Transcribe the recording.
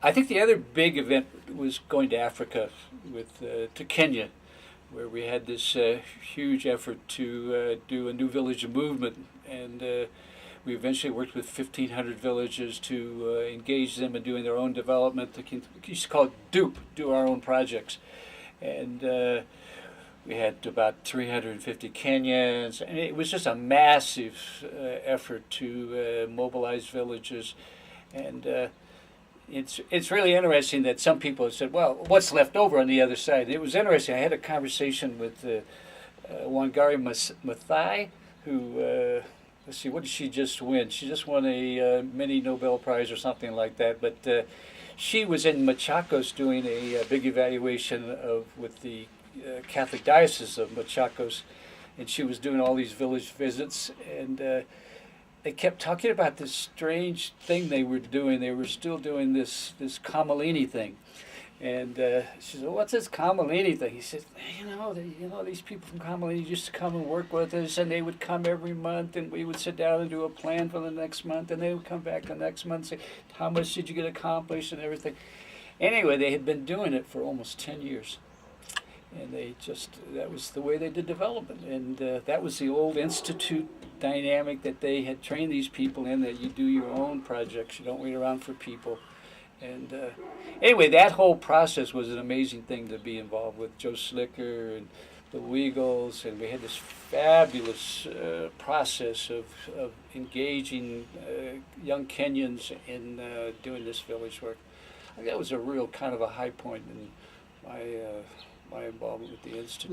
I think the other big event was going to Africa to Kenya, where we had this huge effort to do a new village movement, and we eventually worked with 1,500 villages to engage them in doing their own development. We used to call it do our own projects, and we had about 350 Kenyans, and it was just a massive effort to mobilize villages, and it's really interesting that some people have said, well, what's left over on the other side? It was interesting. I had a conversation with Wangari Maathai, who, let's see, what did she just win? She just won a mini Nobel Prize or something like that. But she was in Machakos doing a big evaluation with the Catholic Diocese of Machakos, and she was doing all these village visits, and they kept talking about this strange thing they were doing. They were still doing this Kamalini thing. And she said, "What's this Kamalini thing?" He said, these people from Kamalini used to come and work with us, and they would come every month, and we would sit down and do a plan for the next month, and they would come back the next month and say, how much did you get accomplished and everything. Anyway, they had been doing it for almost 10 years. And that was the way they did development. And that was the old institute dynamic that they had trained these people in, that you do your own projects, you don't wait around for people. And anyway, that whole process was an amazing thing to be involved with. Joe Slicker and the Wiegels, and we had this fabulous process of engaging young Kenyans in doing this village work. I think that was a real kind of a high point in my involvement with the Institute.